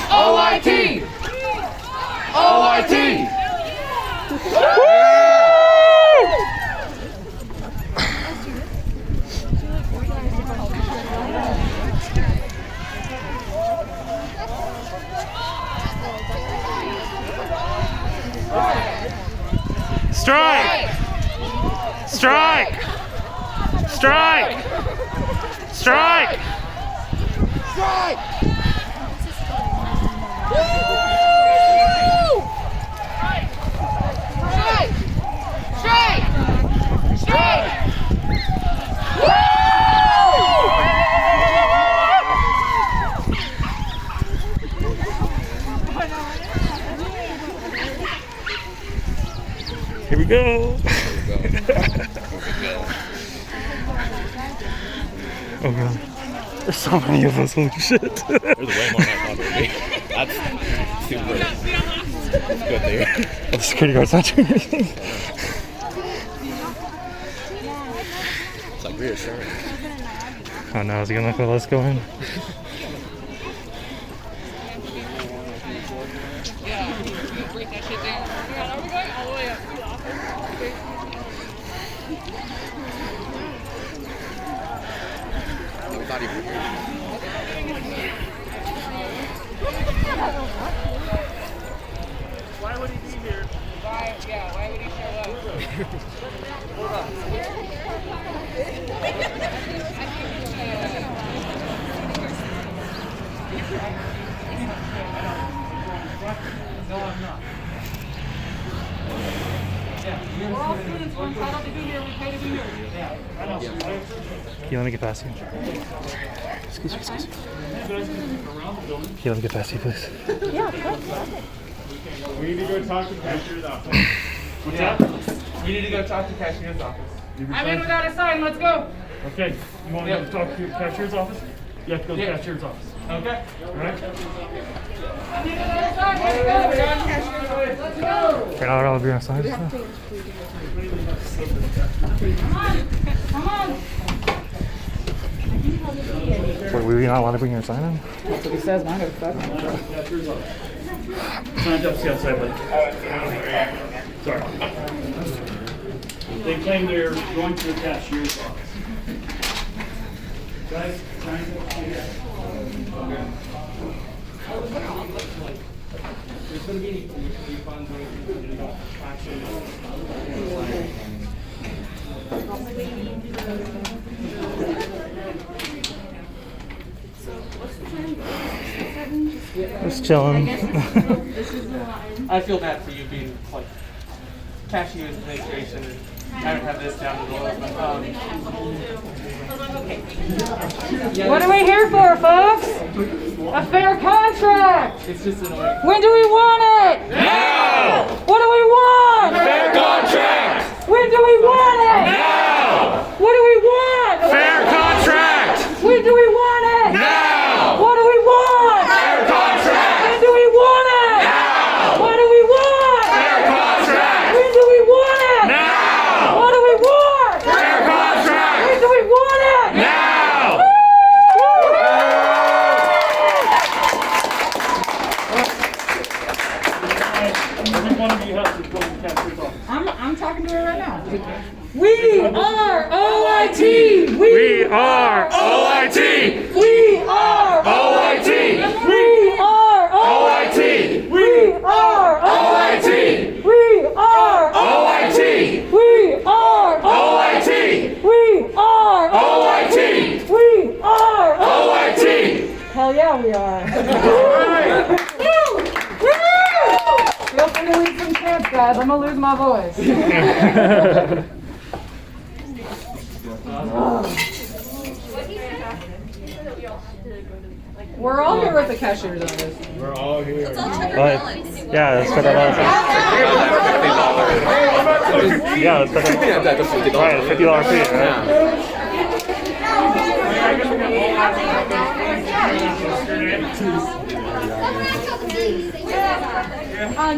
OIT! OIT! Strike! Strike! Strike! Strike! Strike! Strike! Strike! Here we go. Oh god. There's so many of us, holy shit. There's way more than I thought there would be. That's super. That's good there. The security guard's not doing anything. It's like reassuring. Oh no, is he gonna let us go in? Break that shit down. Are we going all the way up to the office? We thought he was here. Why would he be here? Why would he show up? Hold on. No, I'm not. We're all students. We're entitled to be here. We pay to be here. Yeah, I know. Can you let me get past you? Excuse me, excuse me. Can you let me get past you, please? Yeah, of course. We need to go talk to cashier's office. What's up? We need to go talk to cashier's office. I'm in without a sign. Let's go. Okay, you want to go talk to cashier's office? You have to go to cashier's office. Okay. All right? I'm in without a sign. Let's go. We're going to cashier's office. Let's go. You're not allowed to be on signs? Come on. Wait, were you not allowed to bring your sign in? That's what he says, mine are fucking. Cashier's office. Signed up, see outside, buddy. Sorry. They claim they're going to the cashier's office. Guys, signed up here. There's going to be refunds or Just chilling. I feel bad for you being like cashier's administration. I don't have this down at all. What are we here for, folks? A fair contract! It's just annoying. When do we want it? Now! What do we want? Fair contract! When do we want it? Now! What do we want? Fair contract! When do we want it? Now! What do we want? Fair contract! When do we want it? Now! What do we want? Fair contract! When do we want it? Now! What do we want? Fair contract! When do we want it? Now! Every one of you has to go to the cashier's office. I'm talking to her right now. We are OIT! We are OIT! We are OIT! We are OIT! We are OIT! We are OIT! We are OIT! We are OIT! We are OIT! Hell yeah, we are. Feel free to leave some chants, guys. I'm gonna lose my voice. We're all here with the cashier's office. We're all here. Yeah, let's put that on. Yeah, let's put that on. Right, $50 fee, right?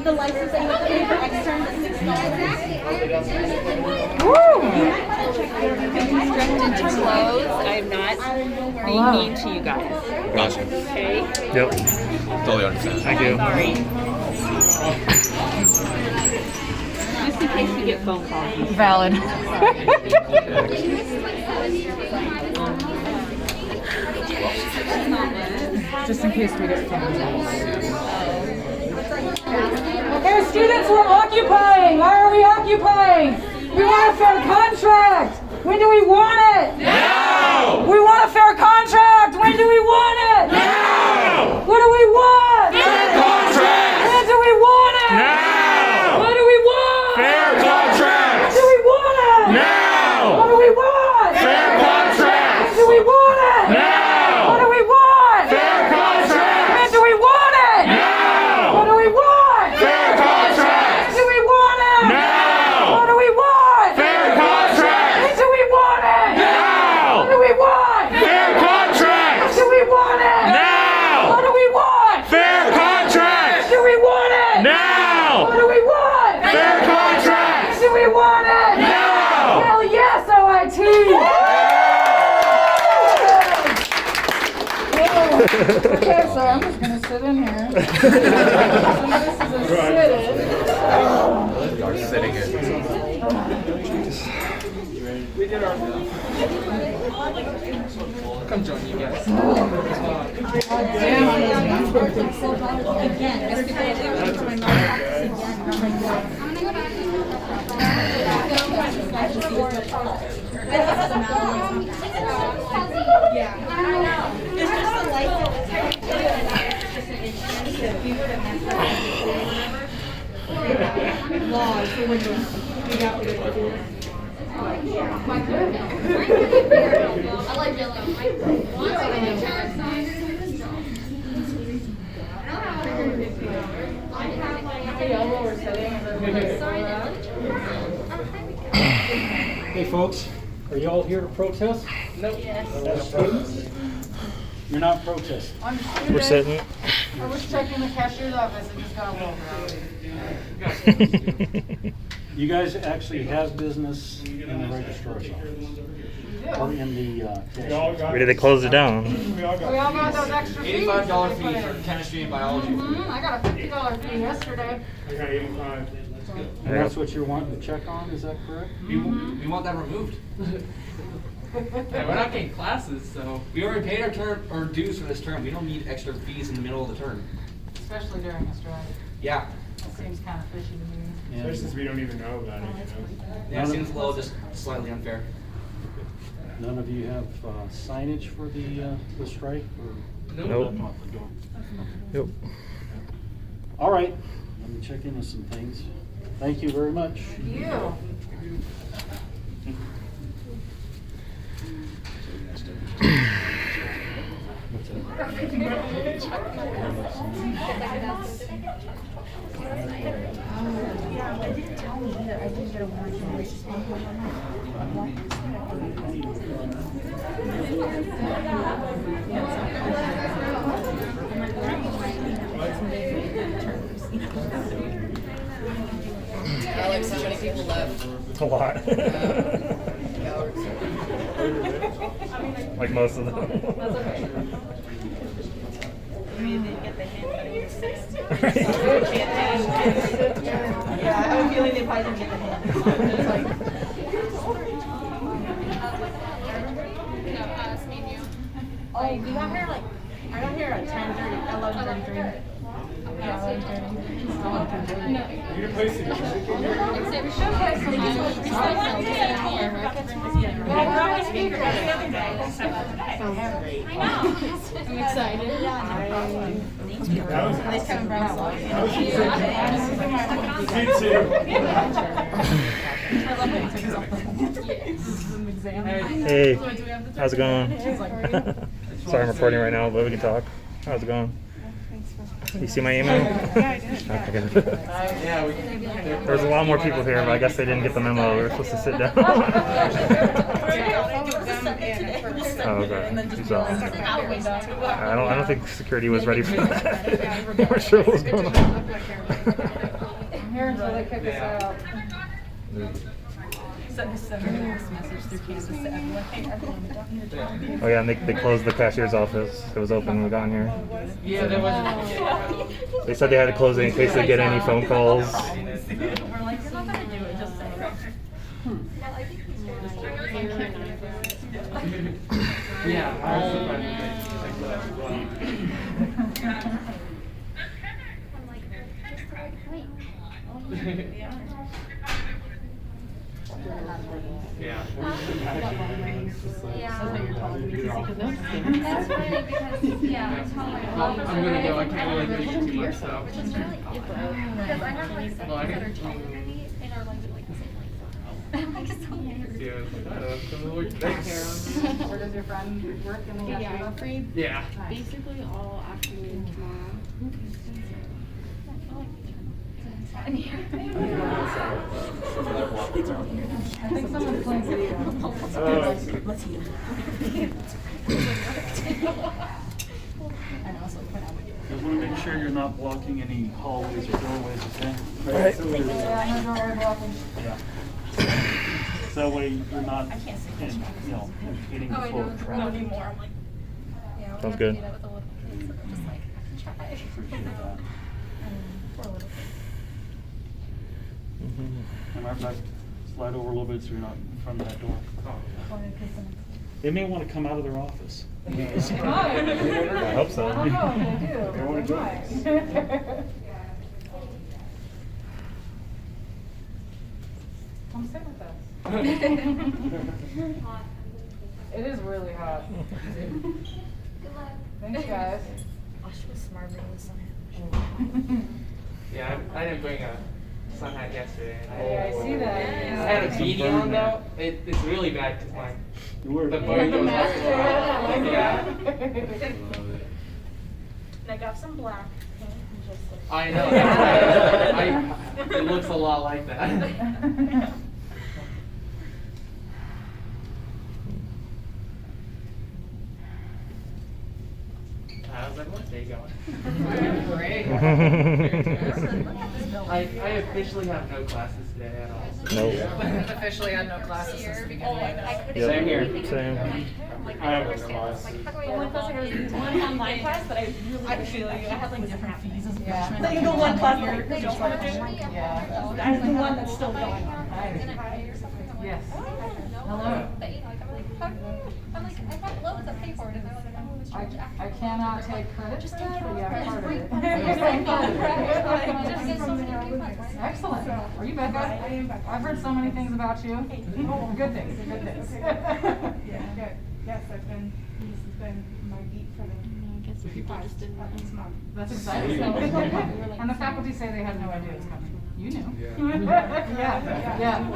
The license that you have to pay for extern is $6. Woo! Instructed to close. I'm not being mean to you guys. Gotcha. Okay? Yep. Totally understand. Thank you. Sorry. Just in case we get phone calls. Valid. Just in case we get phone calls. Okay, students, we're occupying. Why are we occupying? We want a fair contract. When do we want it? Now! We want a fair contract. When do we want it? Now! What do we want? Fair contract! When do we want it? Now! What do we want? Fair contract! Do we want it? Now! What do we want? Fair contract! Do we want it? Now! What do we want? Fair contract! When do we want it? Now! What do we want? Fair contract! Do we want it? Now! What do we want? Fair contract! Do we want it? Now! What do we want? Fair contract! Do we want it? Now! What do we want? Fair contract! Do we want it? Now! What do we want? Fair contract! Do we want it? Now! Hell yes, OIT! Okay, so I'm just gonna sit in here. This is a Sitting in. Come join you guys. I like yellow. Hey folks, are you all here to protest? Nope. As students? You're not protesting. We're sitting. I was checking the cashier's office and just got a little crowded. You guys actually have business in the registrar's office. Or in the cashier. Where did they close it down? We all got those extra fees. $85 fee for chemistry and biology. I got a $50 fee yesterday. And that's what you're wanting to check on, is that correct? We want that removed. Yeah, we're not getting classes, so we already paid our dues for this term. We don't need extra fees in the middle of the term. Especially during a strike. Yeah. That seems kind of fishy to me. And Since we don't even know about it, you know? Yeah, it seems a little just slightly unfair. none of you have signage for the strike? Or Nope. Nope. All right, let me check into some things. Thank you very much. You. Alex, how many people left? A lot. Like most of them. That's okay. I mean, they get the hint, but it was yeah, I have a feeling they probably didn't get the hint. Oh, you got here like, I got here at 10:30, 11:33. Yeah, 11:30. You can play some music in here. I'm excited. That was Nice Kevin Brown song. Me too. Hey, how's it going? Sorry, I'm recording right now, but we can talk. How's it going? You see my email? Yeah, I did. Okay, good. Yeah, There's a lot more people here, but I guess they didn't get the memo. We were supposed to sit down. Oh, okay. And then just So, realized It's an out window. I don't think security was ready for that. They weren't sure what was going on. I'm here until they kick us out. Send a text message through campus to everyone. Hey, everyone, we don't need a job. Oh yeah, and they closed the cashier's office. It was open when we got in here. Yeah, there wasn't. They said they had to close it in case they get any phone calls. We're like, you're not gonna do it, just say it. Yeah. Yeah. That's funny because, yeah, I told my mom. I'm gonna go. I can't really do too much, so. Which is really because I have like sections Well, I that are can- taller than me and our legs are like the same length. I'm like so weird. Yeah, it's like, I don't know, it's gonna work today. Where does your friend work in the Yeah, free Yeah. basically all afternoon tomorrow. I think someone's playing video. Let's eat them. And also point out what you're Just want to make sure you're not blocking any hallways or doorways, okay? Right. Yeah, no doorway blocking. Yeah. So that way you're not, I can't see in, you know, impeding the Oh, I flow know. of not traffic. anymore. I'm like, Yeah, we'll Sounds have good. to do that with the little kids. So they're just like, try. Appreciate that. Poor little kids. And matter of fact, slide over a little bit so you're not in front of that door. They may want to come out of their office. I hope so. I don't know if they do. They wanna They join might. us. Come sit with us. It is really hot. Good luck. Thanks, guys. oh, she was smart bringing the sun Yeah, I didn't bring a sun hat yesterday. And Yeah, I see that. I had a beanie on though. It's really bad because my You were. the body goes off the line. Yeah. And I got some black paint and just like. I know. It looks a lot like that. How's everyone's day going? Great. I officially have no classes today at all. Nope. Officially had no classes since the beginning. Yep. Same here. Same. Like, I have a understand. class. Like, how come The only class I was one online class, but I really I feel you. I had like different fees as a Yeah. freshman. Like, the one class that They just don't like, want to do it? Yeah. that's the one that's still going on. In a day or something. I'm like, Yes. oh, I don't know. Hello. But, you know, like, I'm like, how come? I'm like, I have loans that pay for it, and they're like, oh, it's charged after. I cannot take credit for that, but yeah, part of it. Just get so many refunds. Excellent. Are you Becca? I've heard so many things about you. Oh, good things, good things. Good. Yes, this has been my beat for the People just didn't past month. That's exciting. And the faculty say they had no idea it was coming. You knew. Yeah.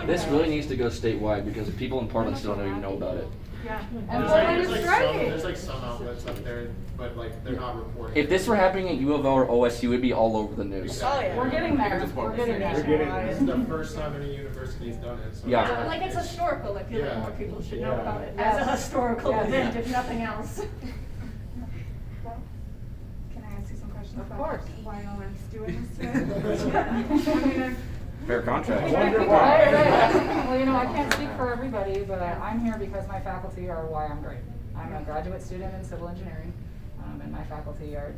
This really needs to go statewide because the people in Portland still don't even know about it. Yeah. And Portland is striking. There's like some outlets up there, but like they're not reporting. If this were happening at U of O or OSU, it'd be all over the news. We're getting there. We're getting This there. is the first time any university's done it. So Yeah. Like it's historical, I feel like Yeah. more people should know Yeah. about it Yes. as a historical Yes. event, if nothing else. Well, can I ask you some questions Of about course. why OM's doing this today? I mean, Fair contract. Right. Well, you know, I can't speak for everybody, but I'm here because my faculty are why I'm great. I'm a graduate student in civil engineering, and my faculty are,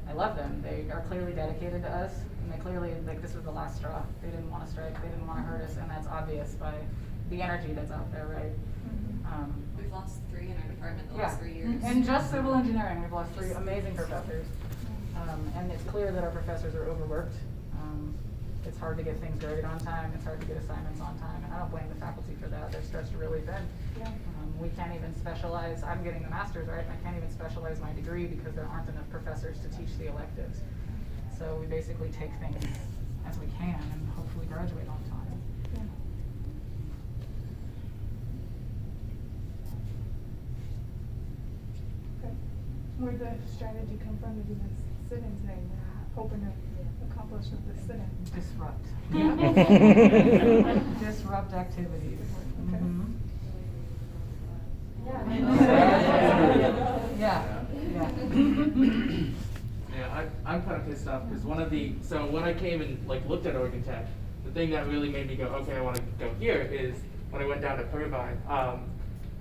I love them. They are clearly dedicated to us, and they clearly, like, this was the last straw. They didn't want to strike, they didn't want to hurt us, and that's obvious by the energy that's out there, right? We've lost 3 in our department the Yeah, last 3 years. in just civil engineering, we've lost 3 amazing professors. And it's clear that our professors are overworked. It's hard to get things graded on time, it's hard to get assignments on time, and I don't blame the faculty for that, they're stretched really thin. We can't even specialize, I'm getting the master's, right, and I can't even specialize my degree because there aren't enough professors to teach the electives. So we basically take things as we can and hopefully graduate on time. okay. Where'd the strategy come from to do this sit-in today? We're hoping to accomplish with this sit-in. Disrupt. Yeah. Disrupt activities. Okay. Yeah. Yeah, yeah. Yeah, I'm kind of pissed off because so when I came and like looked at Oregon Tech, the thing that really made me go, okay, I want to go here is when I went down to Irvine,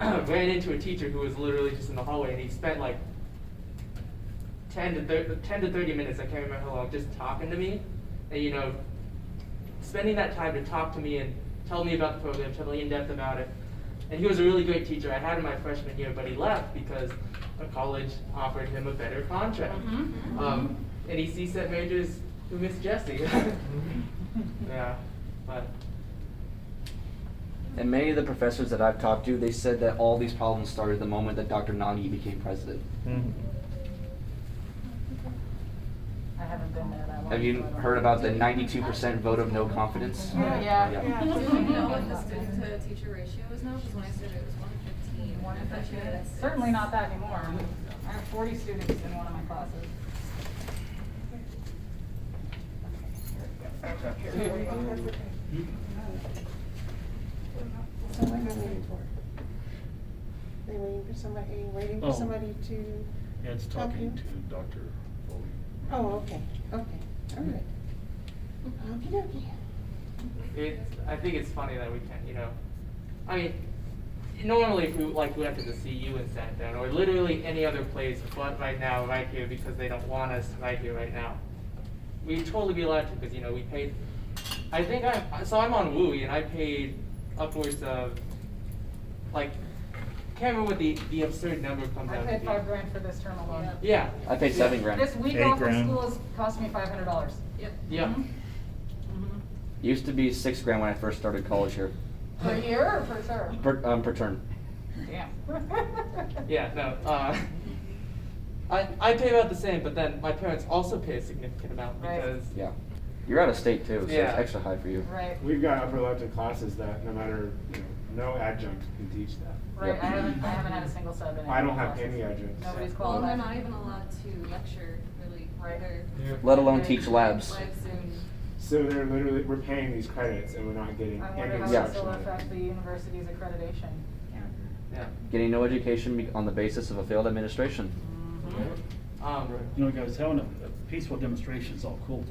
ran into a teacher who was literally just in the hallway, and he spent like 10 to 30 minutes, I can't remember how long, just talking to me, and you know, spending that time to talk to me and tell me about the program, tell me in depth about it. And he was a really great teacher. I had him my freshman year, but he left because a college offered him a better contract. And he CSET majors who Miss Jessie. Yeah, but. And many of the professors that I've talked to, they said that all these problems started the moment that Dr. Nagi became president. I haven't been there that long. Have you heard about the 92% vote of no confidence? Yeah. Do you know what the student to teacher ratio is now? Because when I started, it was 1:15. 1:15. Certainly not that anymore. I have 40 students in one of my classes. So what are you waiting for? Are you waiting for somebody, Oh. to Yeah, it's help you? talking to Dr. Foley. Oh, okay, all right. Okey dokey. I think it's funny that we can't, you know, I mean, normally if we went to the CU and sat down, or literally any other place, but right now, right here, because they don't want us right here, right now, we'd totally be allowed to, because, you know, we paid, I'm on WUI, and I paid upwards of, like, can't remember what the absurd number comes I out to paid be. $5 grand for this term alone. Yeah. I paid $7,000. This week $8 off of grand. school has cost me $500. Yep. Yeah. Used to be $6,000 when I first started college here. Per year or per term? Per term. Damn. Yeah, no, I pay about the same, but then my parents also pay a significant amount Right. because, Yeah. You're out of state too, so Yeah. it's extra high for you. Right, We've got upper elective classes that no matter, no adjunct can teach that. right. I haven't had a single sub in any I don't of my have classes. any adjuncts. Nobody's Well, and they're qualified. not even allowed to lecture, really, Right. either. Let alone teach labs. Lives and So we're paying these credits and we're not getting I any wonder how instruction. this will affect the university's accreditation. yeah. Getting no education on the basis of a failed administration. You know, guys, having a peaceful demonstration is all cool.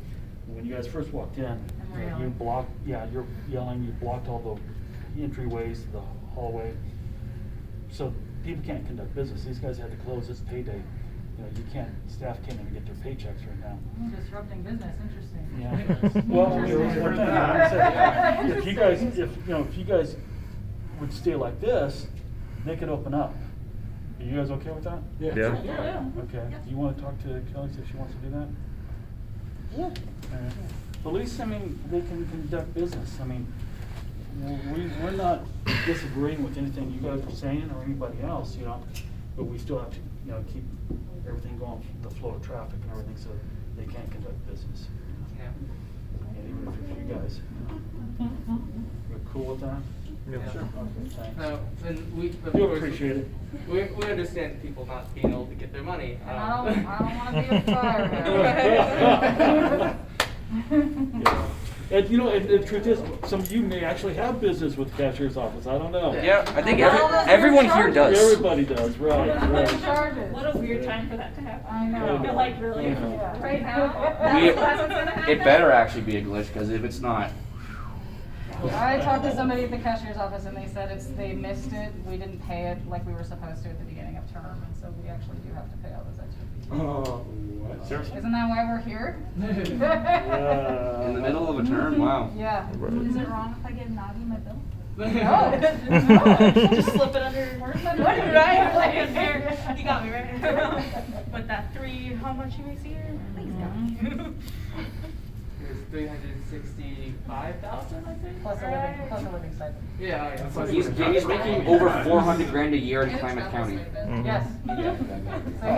When you guys first walked in, we're you yelling. blocked, you're yelling, you blocked all the entryways to the hallway. So people can't conduct business. These guys had to close. It's payday. Staff can't even get their paychecks right now. Disrupting business, interesting. Yeah. Well, I mean, like I said, if you guys would stay like this, they could open up. Are you guys okay with that? Yeah. Okay. Do you want to talk to Kelly, see if she wants to do that? Yeah. At least, I mean, they can conduct business. I mean, we're not disagreeing with anything you guys are saying or anybody else, but we still have to, keep everything going, the flow of traffic and everything, so they can conduct business. Yeah. And even if it's you guys, you're cool with that? Yeah. Sure. Okay, thanks. No, and we, of You'll course, appreciate it. We understand people not being able to get their money. And I don't want to be a fire. And the truth is, some of you may actually have business with the cashier's office. I don't know. Yeah, I think Well, everyone here does. Everybody does, right. Charges. What a weird time for that to happen. I know. But like really, Yeah. right now, We- that's what's gonna happen. It better actually be a glitch, because if it's not, I talked to somebody at the cashier's office and they said they missed it. We didn't pay it like we were supposed to at the beginning of term, and so we actually do have to pay all those extra fees. Oh, what? Seriously? Isn't that why we're here? in the middle of a term, wow. Yeah. Is it wrong if I give Nagi my bill? No. Just slip it under your money, right? Like, here, you got me right. With that how much he makes a year? Please, got me. It's 365,000, I think. Plus a living stipend. Yeah, yeah. Plus He's making over $400,000 a year in Klamath County. Yes. So you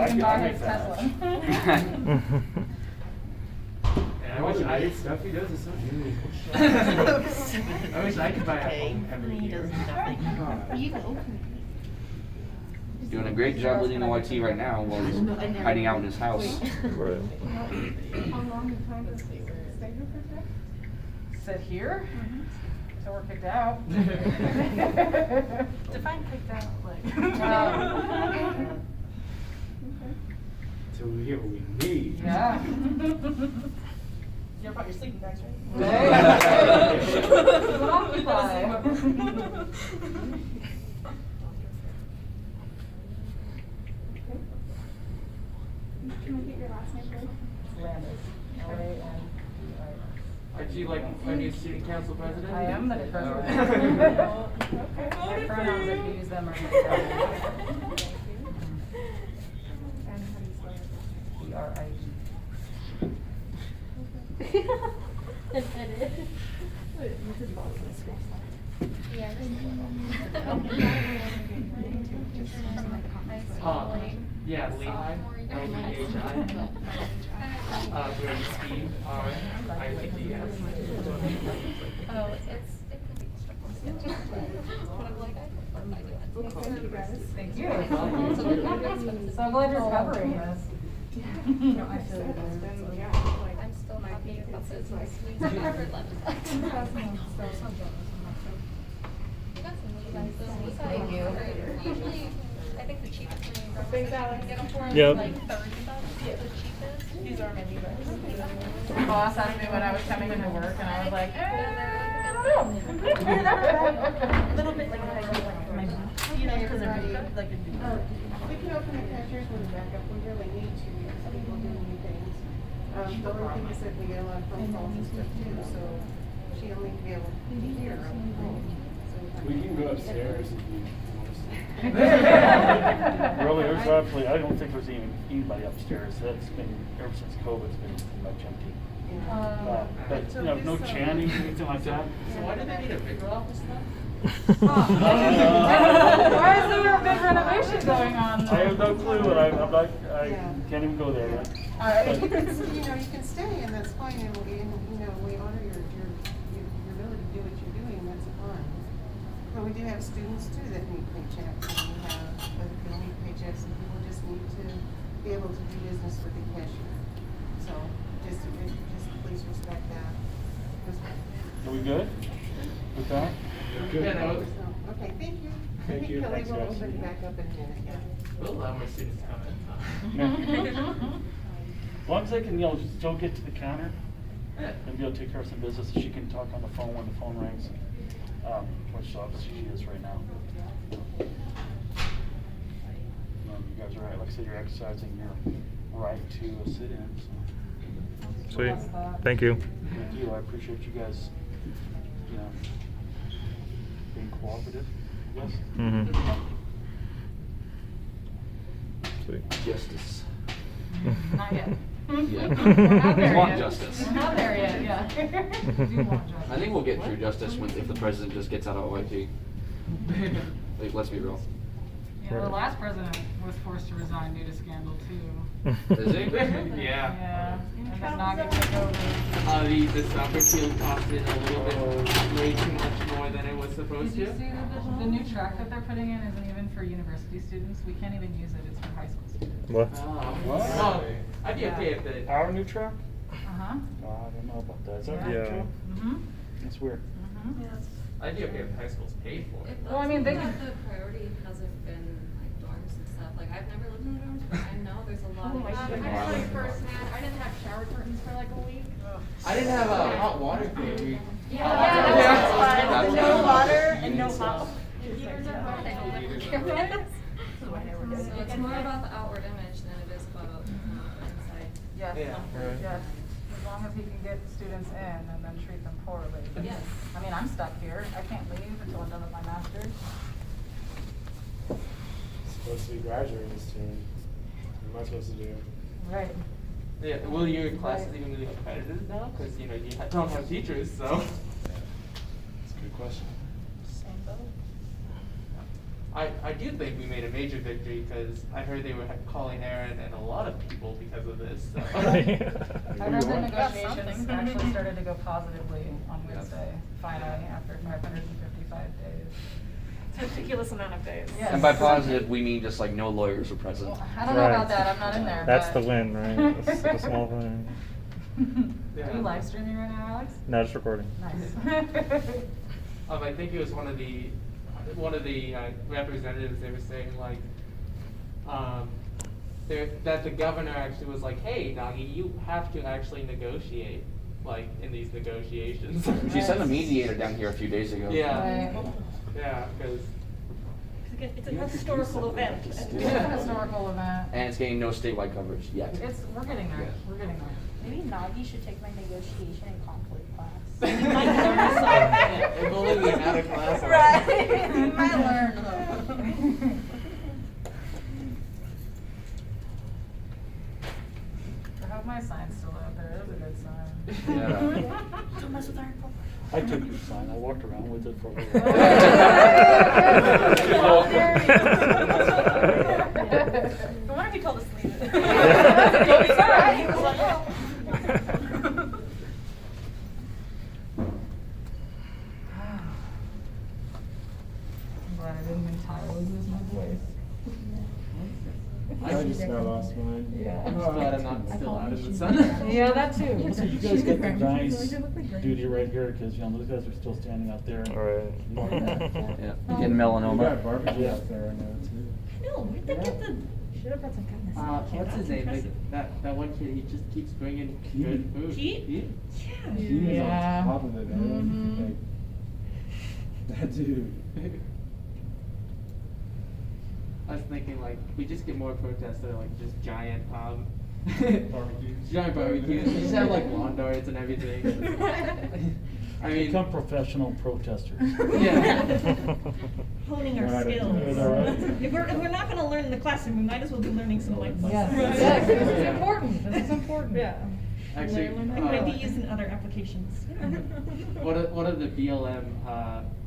can buy his Tesla. Yeah, I wish Stuff he does is so unique. I wish I could buy a home every year. He's doing a great job leading OT right now while he's hiding out in his house. Right. How long of time does it stay here for that? Sit here? So we're kicked out. Define kicked out, like. until we get what we need. Yeah. You brought your sleeping bags, right? Can I get your last name, please? Landis. L-A-N-D-I-S. Are you like our new student council president? I am the president. My pronouns, if you use them, are And how do you spell it? E-R-I-E. Yeah, Lee. L-E-H-I. We're Steve, R-I-T-S. Oh, it could be stressful. But I'm like, Thank you, guys. Thank you. So I'm glad you're covering this. No, I feel you. It's been, yeah, like, I'm still happy about this. It's I've never left. You got some Thank you. Usually, I think the cheapest one you Thanks, Alex. get them for is Yep. like $30. Yeah, the cheapest. These are my new bags. My boss asked me when I was coming into work, and I was like, I don't know. A little bit like you know, because they're big, like We can open the cashiers when we back up, we really need to, because people do new things. The only thing is that we get a lot of phone calls and stuff too, so she'll need to be able to hear everything. We can go upstairs if you want us to. Really, there's actually, I don't think there's even anybody upstairs. That's been, ever since COVID, it's been pretty much empty. But, you know, no chanting, anything like that. So why do they need a bigger office now? Why is there a big renovation going on? I have no clue, and I'm not, I can't even go there yet. You can stay, and that's fine, and we, we honor your ability to do what you're doing, that's fine. But we do have students too that need paychecks, and we have other people need paychecks, and people just need to be able to do business with the cashier. So, just please respect that. Are we good with that? Yeah, no, Okay, thank you. Thank you. Kelly Thanks, will guys. open it back up in a minute, yeah. we'll allow more students to come in. As long as they can, still get to the counter and be able to take care of some business, she can talk on the phone when the phone rings, which obviously she is right now. You guys are right, like I said, you're exercising your right to a sit-in, so. Sweet. Thank you. Thank you, I appreciate you guys, being cooperative, I guess. Mm-hmm. Sweet. Justice. Not yet. Yeah. Not there Want yet. justice. Not there yet, yeah. We do want justice. I think we'll get through justice if the president just gets out of OIP. Like, let's be real. Yeah, the last president was forced to resign due to scandal too. Is he? Yeah. Yeah, and then Nagi took over. The soccer field costed a little bit way too much more than it was supposed Did you to. see the new track that they're putting in isn't even for university students? We can't even use it, it's for high school students. What? Well, I'd be okay if the. Our new track? Uh-huh. Oh, I don't know about that. Is that Yeah. true? Mm-hmm. That's weird. I'd be okay if high school's paid for it. Well, I mean, they But can. the priority hasn't been like dorms and stuff. Like I've never lived in the dorms, but I know there's a lot of. I issues. like firsthand, I didn't have shower curtains for like a week. I didn't have a hot water for a week. Yeah, that's fun. That's No fun. water and no hot. Heaters are hot. They don't ever care what it is. So it's more about the outward image than it is about inside. Yes, Yeah. yes. As long as he can get students in and then treat them poorly. Yes. I mean, I'm stuck here. I can't leave until I'm done with my master's. Supposed to be graduating soon. What am I supposed to do? Right. Yeah, will your classes even be accredited now? Because you don't have teachers, so. That's a good question. Same boat. I do think we made a major victory because I heard they were calling Aaron and a lot of people because of this. So. I heard the negotiations actually started to go positively on Wednesday, finally, after 555 days. It's a ridiculous amount of days. Yes. And by positive, we mean just like no lawyers are present. Well, I don't know about that, I'm not in there. That's but- the win, right? That's the small win. Are you live streaming right now, Alex? No, just recording. Nice. I think it was one of the representatives. They were saying like, that the governor actually was like, hey, Nagi, you have to actually negotiate, like, in these negotiations. She sent a mediator down here a few days ago. Yeah. Yeah, because. It's a historical event. It's a historical event. And it's getting no statewide coverage yet. We're getting there. We're getting there. Maybe Nagi should take my negotiation and conflict class. You might learn something. Yeah, if only we had a class. Right. You might learn though. I hope my sign's still out there. It was a good sign. Yeah. Don't mess with our I took your sign, I walked around with it for a little I wonder if he told us to leave it. It's all right. He was like, oh. I'm glad I didn't entirely lose my voice. I just got lost mine. Yeah. I'm just glad I'm not still out in the sun. Yeah, that too. So you guys got the nice duty right here, because, you know, those guys are still standing out there. Right. Yeah. Getting melanoma. We got barbecue out there right now too. No, where'd they get the? Should have brought some kind of. What's his name? That one kid, he just keeps bringing good food. Pete? He was Yeah. on top of it, man. Like, that dude. I was thinking, like, we just get more protests that are like just giant, Barbecues. giant barbecues. We just have like lawn darts and everything. I mean, Become professional protesters. yeah. Honing our Right. skills. Is that right? If we're not going to learn in the classroom, we might as well be learning some like. Yes, Right. yes, this is Yeah. important. This is important. Yeah. Actually, It might be used in other applications. one of the BLM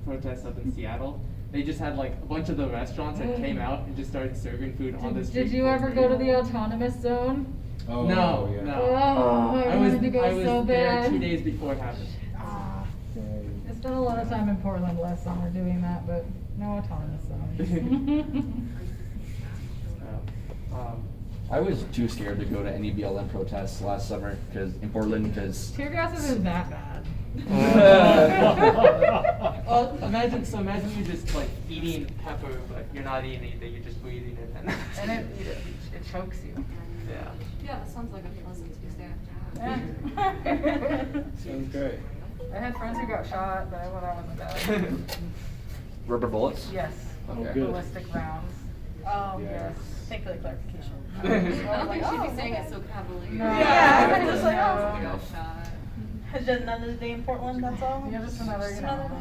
protests up in Seattle, they just had like a bunch of the restaurants that came out and just started serving food on the street. Did you ever go to the autonomous zone? Oh, No, yeah. no. Oh, I wanted to go I was so there bad. 2 days before it happened. Ah, Dang. I spent a lot of time in Portland last summer doing that, but no autonomous zone. I was too scared to go to any BLM protests last summer because in Portland, because Tear gas isn't that bad. Well, imagine you just like eating pepper, but you're not eating anything, you're just breathing it in. And it chokes you. Yeah. Yeah, that sounds like a pleasant Tuesday Yeah. Sounds great. I had friends who got shot, but I wasn't bad. rubber bullets. Yes. Okay. Good. Ballistic rounds. Oh, Yes. thank you for the clarification. I don't think she'd be saying it so cavalier. No. Yeah, I'm just like, No. oh. Got shot. It's just another day in Portland, that's all? Yeah, just another, you know.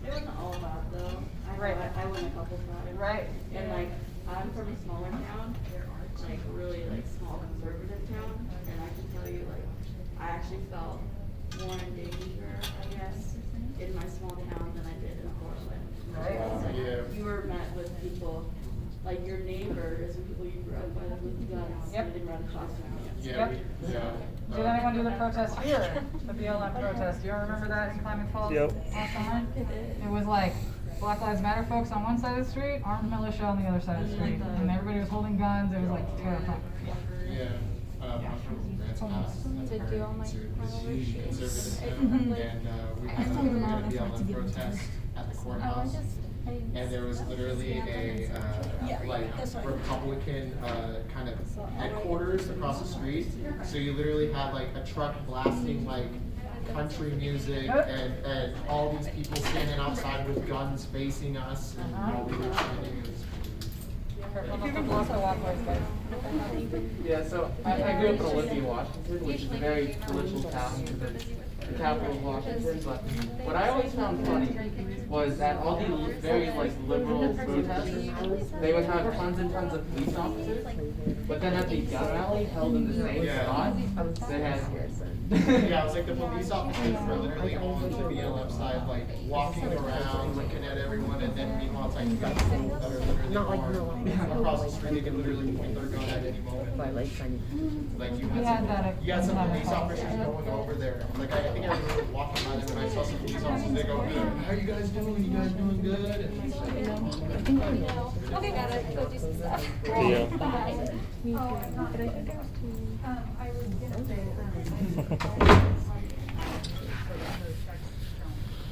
It wasn't all about though. Right. I went a couple times. Right. And like, I'm from a smaller town, like really like small conservative town, and I can tell you like, I actually felt more in danger, I guess, in my small town than I did in Portland. Right. Like, Yeah. you were met with people, like your neighbors and people you grew up with guns Yep. sitting right across from you. Yeah, Did anyone do the protest here? The BLM protest? Do you remember that in Klamath Falls? Yep. Last summer? It was like Black Lives Matter folks on one side of the street, armed militia on the other side of the street, and everybody was holding guns. It was like terrifying. Yeah. My grand's house To do all my huge conservative town, and we had a BLM protest at the courthouse. And there was literally a Republican kind of headquarters across the street. So you literally had like a truck blasting like country music and all these people standing outside with guns facing us, and while we were chanting. It was Careful not to blow up the walkways, guys. Yeah, so I grew up in Olympia, Washington, which is a very political town because it's the capital of Washington. But what I always found funny was that all the very like liberal protesters, they would have tons and tons of police officers, but then at the gun rally held in the same spot, they had. Yeah, it was like the police officers were literally on the BLM side, like walking around, looking at everyone, and then meanwhile it's like you got people that are literally armed across the street. They can literally point their gun at any moment. Like you had some police officers going over there. Like I think I remember walking by them and I saw some police officers. They go, "How are you guys doing? You guys doing good?" And it's like, Okay, got it. Go do some stuff. See ya.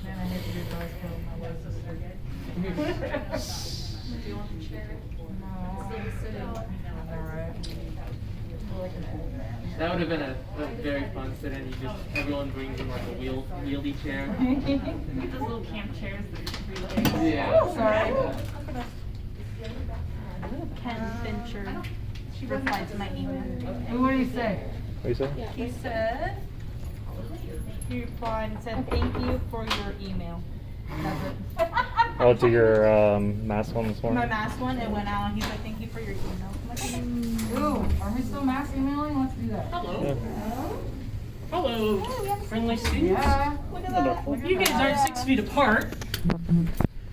Man, I hate to be both killed my little sister. Do you want to share it? No. All right. That would have been a very fun sit-in. You just everyone brings in like a wieldy chair. Those little camp chairs that are 3 legs. Yeah. Sorry. Ken Fincher replied to my email. What do you say? What do you say? He said, he replied and said, thank you for your email. That's it. Oh, to your mass one this morning? My mass one, it went out, and he's like, thank you for your email. I'm like, Ooh, are we still mass emailing? Let's do that. Hello. Hello, friendly students. Yeah. Look at that. You guys aren't 6 feet apart.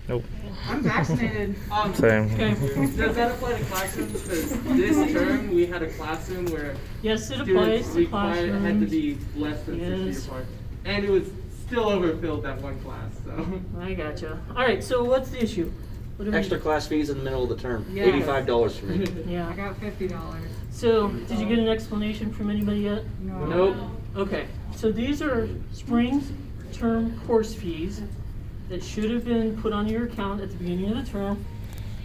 Nope. I'm vaccinated. Same. Okay. Does that apply to classrooms? Because this term we had a classroom where Yes, it applies students to required had to classrooms. be less than 6 Yes. feet apart, and it was still overfilled that one class. So. I gotcha. All right, so what's the issue? What do we- Extra class fees in the middle of the term. Yeah. $85 for me. I Yeah. got $50. So, did you get an explanation from anybody yet? No. Nope. Okay, so these are spring term course fees that should have been put on your account at the beginning of the term,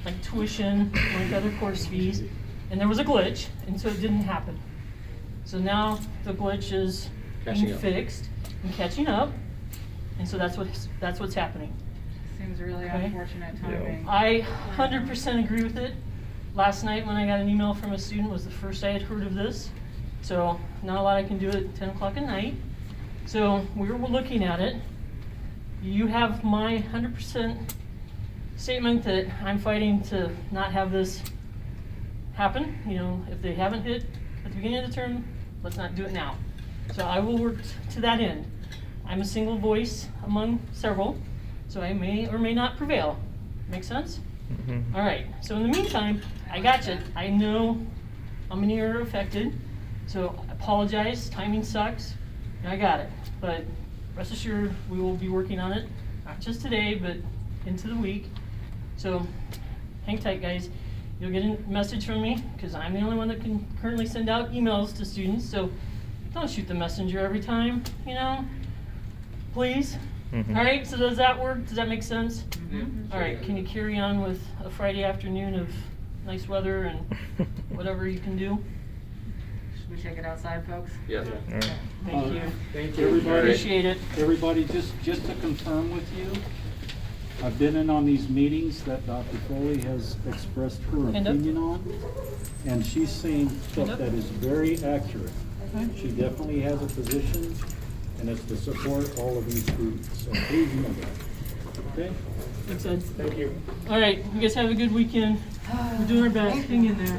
like tuition, like other course fees, and there was a glitch, and so it didn't happen. So now the glitch is Catching being up. fixed and catching up, and so that's what's happening. Seems really Okay. unfortunate timing. I 100% agree with it. Last night when I got an email from a student was the first I had heard of this. So not a lot I can do at 10 o'clock at night. So we're looking at it. You have my 100% statement that I'm fighting to not have this happen. You know, if they haven't hit at the beginning of the term, let's not do it now. So I will work to that end. I'm a single voice among several, so I may or may not prevail. Make sense? Mhm. All right, so in the meantime, I got you. I know how many are affected, so I apologize, timing sucks, I got it. But rest assured, we will be working on it, not just today, but into the week. So hang tight, guys. You'll get a message from me, because I'm the only one that can currently send out emails to students, so don't shoot the messenger every time, you know? Please? Mhm. All right, so does that work? Does that make sense? Mhm. All right, can you carry on with a Friday afternoon of nice weather and whatever you can do? Should we take it outside, folks? Yeah. All right. Thank you. Thank you. Appreciate it. Everybody, just to confirm with you, I've been in on these meetings that Dr. Foley has expressed her Hand up. opinion on, and she's saying stuff up. that is very accurate. She definitely has a position, and it's to support all of these students, so please know that. Okay? Thanks, Ed. Thank you. All right, you guys have a good weekend. We're doing our best. Hang in there.